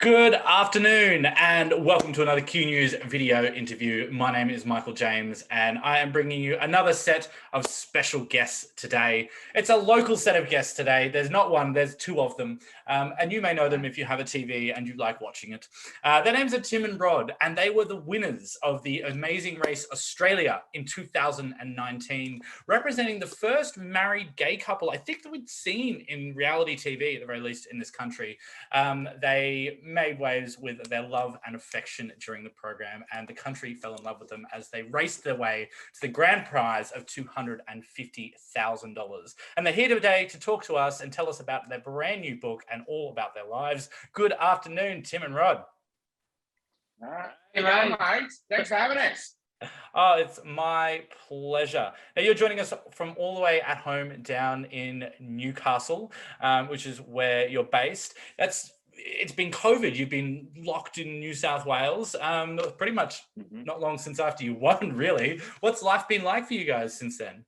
Good afternoon and welcome to another Q News video interview. My name is Michael James and I am bringing you another set of special guests today. It's a local set of guests today. There's not one, there's two of them. And you may know them if you have a TV and you like watching it. Their names are Tim and Rod, and they were the winners of the Amazing Race Australia in 2019, representing the first married gay couple I think that we'd seen in reality TV, at the very least in this country. They made waves with their love and affection during the program, and the country fell in love with them as they raced their way to the grand prize of $250,000. And they're here today to talk to us and tell us about their brand new book and all about their lives. Good afternoon, Tim and Rod. Hey, mate. Thanks for having us. Oh, it's my pleasure. Now, you're joining us from all the way at home down in Newcastle, which is where you're based. It's been COVID. You've been locked in New South Wales pretty much not long since after you won, really. What's life been like for you guys since then?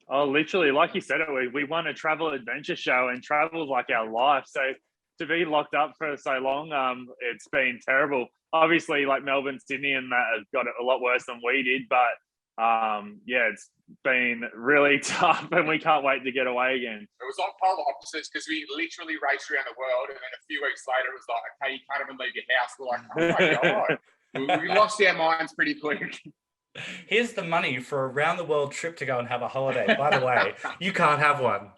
Oh, literally, like you said, we won a travel adventure show, and travel's like our life. So to be locked up for so long, it's been terrible. Obviously, like Melbourne, Sydney, and that have got it a lot worse than we did. But yeah, it's been really tough, and we can't wait to get away again. It was like polar opposites because we literally raced around the world, and then a few weeks later, it was like, okay, you can't even leave your house. We're like, oh my God. We lost our minds pretty quick. Here's the money for a round-the-world trip to go and have a holiday. By the way, you can't have one.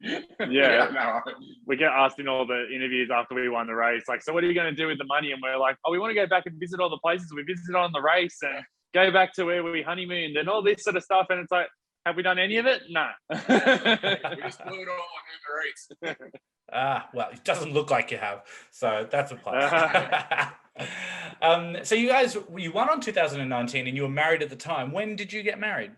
Yeah, no. We get asked in all the interviews after we won the race, like, so what are you going to do with the money? And we're like, oh, we want to go back and visit all the places we visited on the race and go back to where we honeymooned and all this sort of stuff. And it's like, have we done any of it? Nah. We just blew it all on Uber Eats. Well, it doesn't look like you have, so that's a plus. So you guys, you won on 2019 and you were married at the time. When did you get married?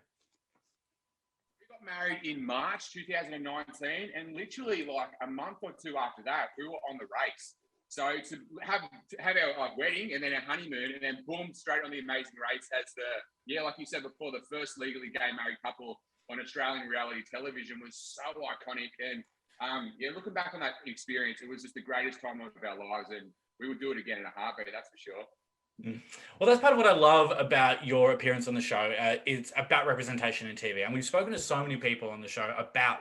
We got married in March 2019, and literally like a month or two after that, we were on the race. So to have our wedding and then our honeymoon, and then boom, straight on the Amazing Race as like you said before, the first legally gay married couple on Australian reality television was so iconic. And looking back on that experience, it was just the greatest time of our lives, and we would do it again in a heartbeat, that's for sure. Well, that's part of what I love about your appearance on the show. It's about representation in TV. And we've spoken to so many people on the show about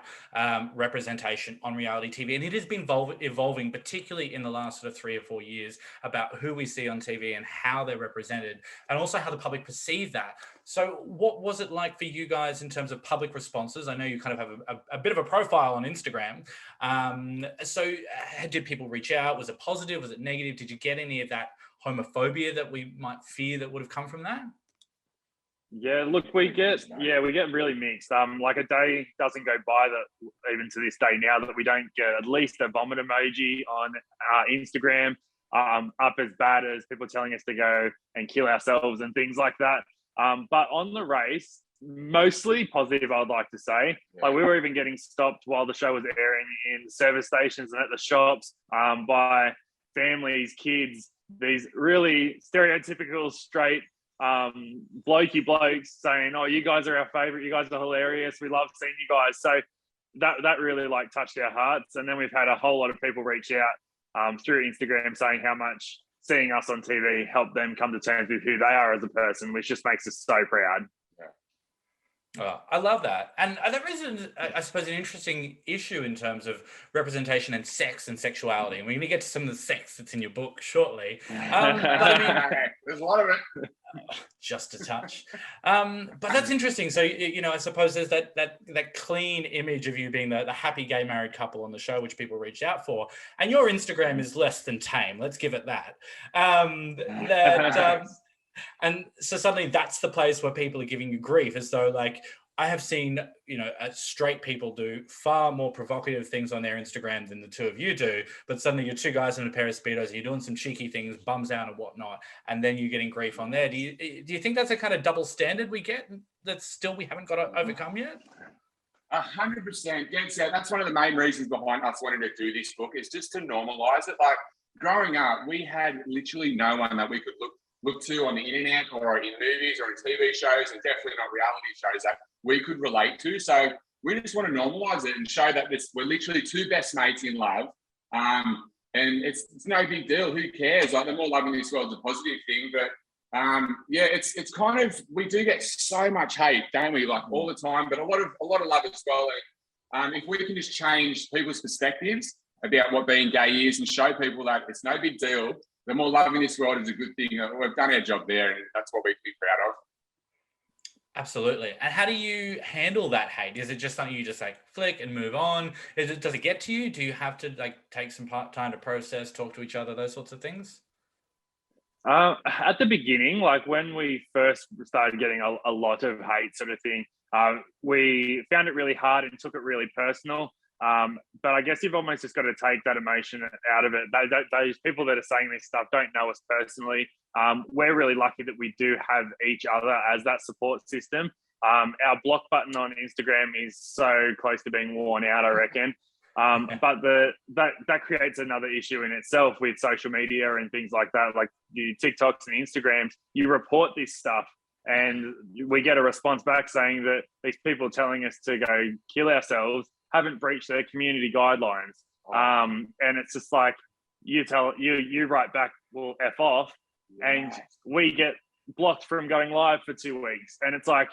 representation on reality TV. And it has been evolving, particularly in the last sort of 3 or 4 years, about who we see on TV and how they're represented, and also how the public perceive that. So what was it like for you guys in terms of public responses? I know you kind of have a bit of a profile on Instagram. So did people reach out? Was it positive? Was it negative? Did you get any of that homophobia that we might fear that would have come from that? Yeah, look, we get really mixed. Like a day doesn't go by that, even to this day now, that we don't get at least a vomit emoji on Instagram, up as bad as people telling us to go and kill ourselves and things like that. But on the race, mostly positive, I would like to say. Like, we were even getting stopped while the show was airing in service stations and at the shops by families, kids, these really stereotypical straight blokey blokes saying, oh, you guys are our favorite, you guys are hilarious, we love seeing you guys. So that really like touched our hearts. And then we've had a whole lot of people reach out through Instagram saying how much seeing us on TV helped them come to terms with who they are as a person, which just makes us so proud. Oh, I love that. And that raises, I suppose, an interesting issue in terms of representation and sex and sexuality. And we're going to get to some of the sex that's in your book shortly. But I mean, there's a lot of it. Just a touch. But that's interesting. So, I suppose there's that clean image of you being the happy gay married couple on the show, which people reached out for. And your Instagram is less than tame. Let's give it that. And so suddenly that's the place where people are giving you grief, as though, like, I have seen, straight people do far more provocative things on their Instagram than the two of you do. But suddenly you're two guys in a pair of Speedos, you're doing some cheeky things, bums out and whatnot, and then you're getting grief on there. Do you think that's a kind of double standard we get that still we haven't got to overcome yet? 100%. Yeah, that's one of the main reasons behind us wanting to do this book, is just to normalize it. Like, growing up, we had literally no one that we could look to on the internet or in movies or in TV shows, and definitely not reality shows that we could relate to. So we just want to normalize it and show that we're literally two best mates in love. and it's no big deal. Who cares? Like, the more love in this world is a positive thing. But yeah, it's kind of, we do get so much hate, don't we? Like, all the time, but a lot of love as well. And if we can just change people's perspectives about what being gay is and show people that it's no big deal, the more love in this world is a good thing. We've done our job there, and that's what we can be proud of. Absolutely. And how do you handle that hate? Is it just something you just like flick and move on? Does it get to you? Do you have to like take some time to process, talk to each other, those sorts of things? At the beginning, like when we first started getting a lot of hate sort of thing, we found it really hard and took it really personal. But I guess you've almost just got to take that emotion out of it. Those people that are saying this stuff don't know us personally. We're really lucky that we do have each other as that support system. Our block button on Instagram is so close to being worn out, I reckon. But that creates another issue in itself with social media and things like that. Like you TikToks and Instagrams, you report this stuff and we get a response back saying that these people telling us to go kill ourselves haven't breached their community guidelines. And it's just like, you write back, well, F off, and we get blocked from going live for 2 weeks. And it's like,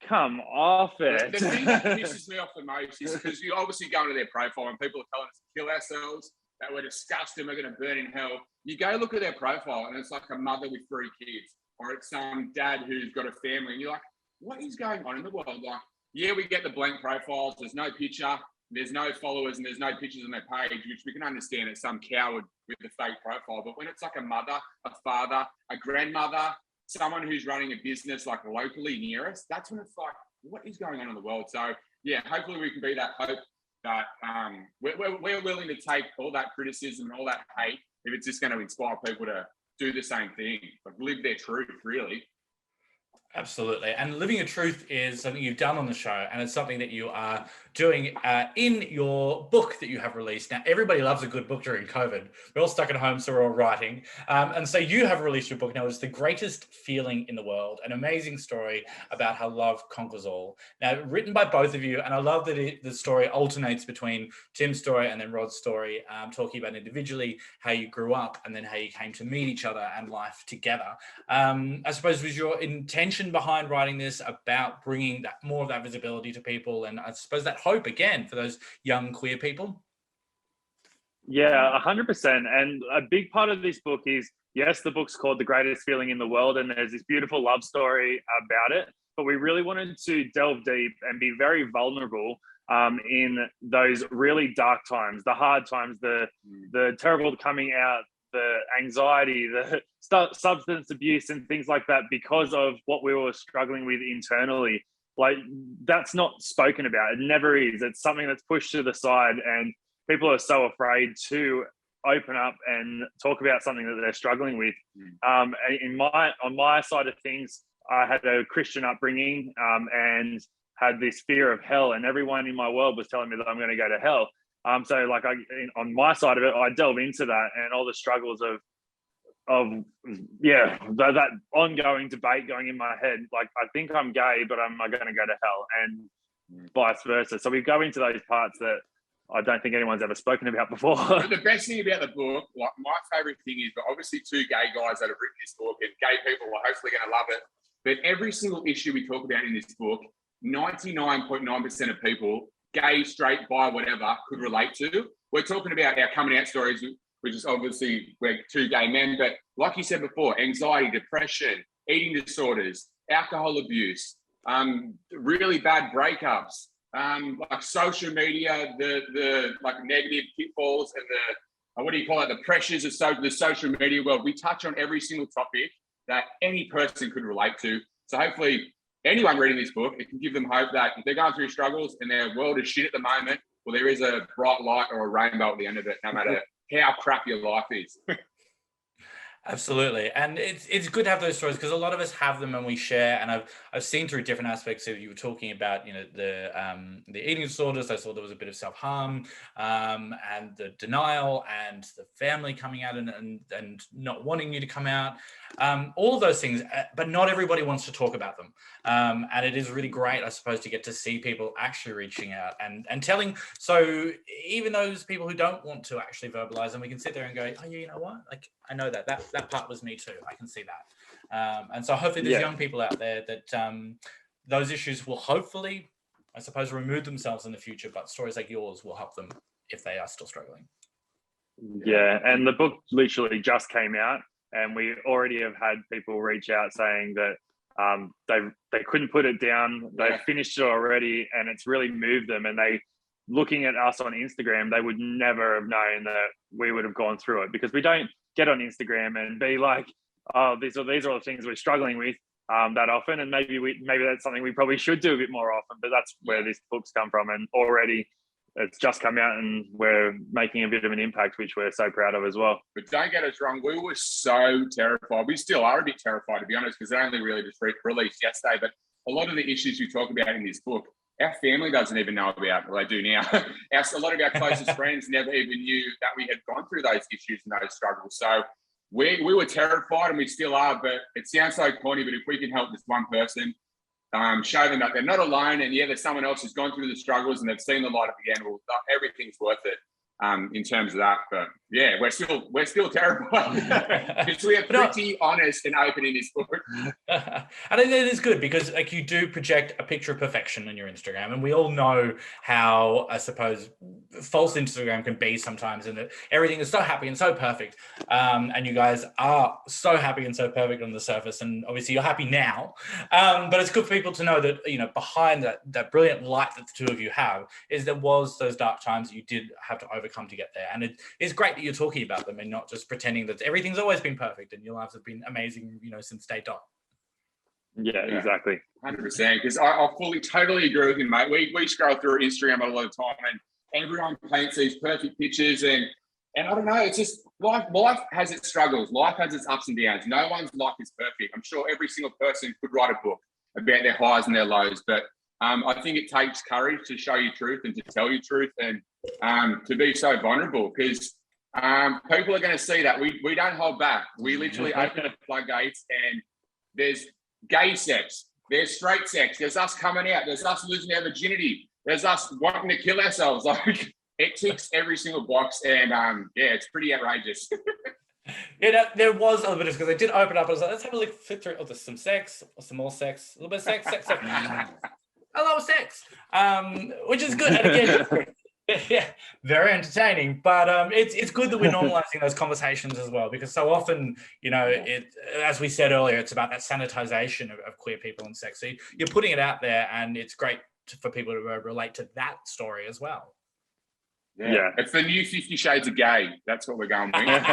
come off it. The thing that pisses me off the most is because you obviously go into their profile and people are telling us to kill ourselves, that we're disgusting, we're going to burn in hell. You go look at their profile and it's like a mother with 3 kids, or it's some dad who's got a family, and you're like, what is going on in the world? Like, yeah, we get the blank profiles, there's no picture, there's no followers, and there's no pictures on their page, which we can understand it's some coward with the fake profile. But when it's like a mother, a father, a grandmother, someone who's running a business like locally near us, that's when it's like, what is going on in the world? So yeah, hopefully we can be that hope that we're willing to take all that criticism and all that hate if it's just going to inspire people to do the same thing, like live their truth, really. Absolutely. And living a truth is something you've done on the show, and it's something that you are doing in your book that you have released. Now, everybody loves a good book during COVID. We're all stuck at home, so we're all writing. And so you have released your book now. It's The Greatest Feeling in the World, an amazing story about how love conquers all. Now, written by both of you, and I love that the story alternates between Tim's story and then Rod's story, talking about individually how you grew up and then how you came to meet each other and life together. I suppose was your intention behind writing this about bringing that more of that visibility to people, and I suppose that hope again for those young queer people? Yeah, 100%. And a big part of this book is, yes, the book's called The Greatest Feeling in the World, and there's this beautiful love story about it, but we really wanted to delve deep and be very vulnerable in those really dark times, the hard times, the terrible coming out, the anxiety, the substance abuse and things like that, because of what we were struggling with internally. Like, that's not spoken about. It never is. It's something that's pushed to the side, and people are so afraid to open up and talk about something that they're struggling with. On my side of things, I had a Christian upbringing and had this fear of hell, and everyone in my world was telling me that I'm going to go to hell. So like on my side of it, I delve into that and all the struggles of that ongoing debate going in my head. Like, I think I'm gay, but am I going to go to hell, and vice versa. So we go into those parts that I don't think anyone's ever spoken about before. But the best thing about the book, like my favorite thing is, but obviously 2 gay guys that have written this book, and gay people are hopefully going to love it. But every single issue we talk about in this book, 99.9% of people, gay, straight, bi, whatever, could relate to. We're talking about our coming out stories, which is obviously we're 2 gay men, but like you said before, anxiety, depression, eating disorders, alcohol abuse, really bad breakups, like social media, the like negative pitfalls and the what do you call it, the pressures of the social media world. We touch on every single topic that any person could relate to. So hopefully anyone reading this book, it can give them hope that if they're going through struggles and their world is shit at the moment, well, there is a bright light or a rainbow at the end of it, no matter how crap your life is. Absolutely, and it's good to have those stories because a lot of us have them and we share. And I've seen through different aspects of you were talking about, the eating disorders. I saw there was a bit of self harm, and the denial, and the family coming out and not wanting you to come out. All of those things, but not everybody wants to talk about them. And it is really great, I suppose, to get to see people actually reaching out and telling. So even those people who don't want to actually verbalize them, we can sit there and go, oh, yeah, you know what? Like, I know that part was me too. I can see that. And so hopefully there's young people out there that those issues will hopefully, I suppose, remove themselves in the future, but stories like yours will help them if they are still struggling. Yeah, and the book literally just came out, and we already have had people reach out saying that they couldn't put it down. They finished it already, and it's really moved them. And they, looking at us on Instagram, they would never have known that we would have gone through it, because we don't get on Instagram and be like, oh, these are the things we're struggling with that often. And maybe that's something we probably should do a bit more often. But that's where this book's come from, and already it's just come out and we're making a bit of an impact, which we're so proud of as well. But don't get us wrong, we were so terrified. We still are a bit terrified, to be honest, because they only really just released yesterday. But a lot of the issues we talk about in this book, our family doesn't even know about. Well, they do now. A lot of our closest friends never even knew that we had gone through those issues and those struggles. So we were terrified, and we still are. But it sounds so corny, but if we can help this one person, show them that they're not alone, and there's someone else who's gone through the struggles and they've seen the light at the end, well, everything's worth it in terms of that. But yeah, we're still terrified because we are pretty honest and open in this book. I think that is good, because like, you do project a picture of perfection on your Instagram, and we all know how, I suppose, false Instagram can be sometimes, and that everything is so happy and so perfect, and you guys are so happy and so perfect on the surface, and obviously you're happy now, but it's good for people to know that, behind that brilliant light that the two of you have, is there was those dark times that you did have to overcome to get there. And it is great that you're talking about them and not just pretending that everything's always been perfect and your lives have been amazing, since day dot. Yeah, exactly. 100%. Because I totally agree with you, mate. We scroll through Instagram a lot of time, and everyone paints these perfect pictures, and I don't know, it's just life has its struggles, life has its ups and downs. No one's life is perfect. I'm sure every single person could write a book about their highs and their lows, but I think it takes courage to show your truth and to tell your truth, and to be so vulnerable, because people are going to see that we don't hold back. We literally open the floodgates, and there's gay sex, there's straight sex, there's us coming out, there's us losing our virginity, there's us wanting to kill ourselves. Like, it ticks every single box, and it's pretty outrageous. There was a little bit of, because I did open up. I was like, let's have a look, flip through. Oh, there's some sex, some more sex, a little bit of sex. I love sex, which is good. And again, yeah, very entertaining. But it's good that we're normalizing those conversations as well, because so often, as we said earlier, it's about that sanitization of queer people and sex. So you're putting it out there, and it's great for people to relate to that story as well. Yeah. It's the new 50 Shades of Gay. That's what we're going with.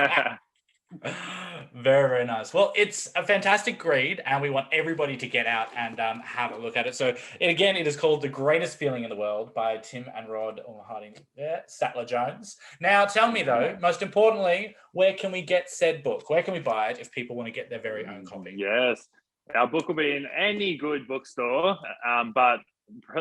Very, very nice. Well, it's a fantastic read, and we want everybody to get out and have a look at it. So again, it is called The Greatest Feeling in the World by Tim and Rod Sattler-Jones. Now, tell me though, most importantly, where can we get said book? Where can we buy it if people want to get their very own copy? Yes, our book will be in any good bookstore, but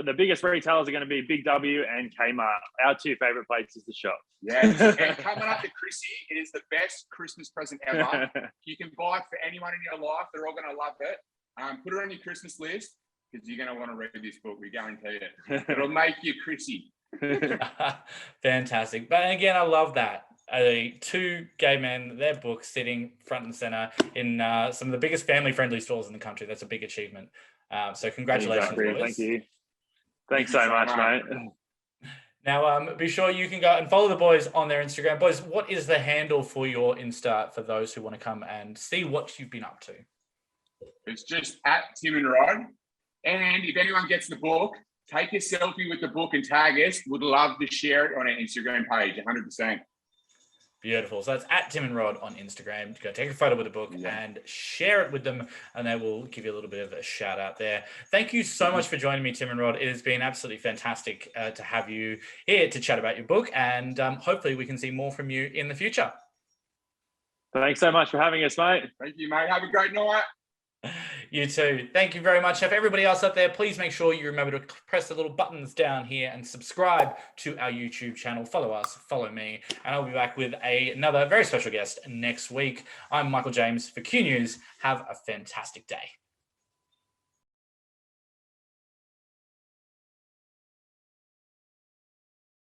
the biggest retailers are going to be Big W and Kmart, our two favorite places to shop. Yes, and coming up to Chrissy, it is the best Christmas present ever. You can buy it for anyone in your life. They're all going to love it. Put it on your Christmas list, because you're going to want to read this book. We guarantee it. It'll make you Chrissy. Fantastic. But again, I love that. Two gay men, their books sitting front and center in some of the biggest family-friendly stores in the country. That's a big achievement. So congratulations, boys. Thank you. Thanks so much, mate. Now, be sure you can go and follow the boys on their Instagram. Boys, what is the handle for your Insta for those who want to come and see what you've been up to? It's just at Tim and Rod. And if anyone gets the book, take a selfie with the book and tag us. Would love to share it on our Instagram page, 100%. Beautiful. So that's at Tim and Rod on Instagram. Go take a photo with the book and share it with them, and they will give you a little bit of a shout out there. Thank you so much for joining me, Tim and Rod. It has been absolutely fantastic to have you here to chat about your book, and hopefully we can see more from you in the future. Thanks so much for having us, mate. Thank you, mate. Have a great night. You too. Thank you very much. Chef. Everybody else out there, please make sure you remember to press the little buttons down here and subscribe to our YouTube channel. Follow us, follow me, and I'll be back with another very special guest next week. I'm Michael James for Q News. Have a fantastic day.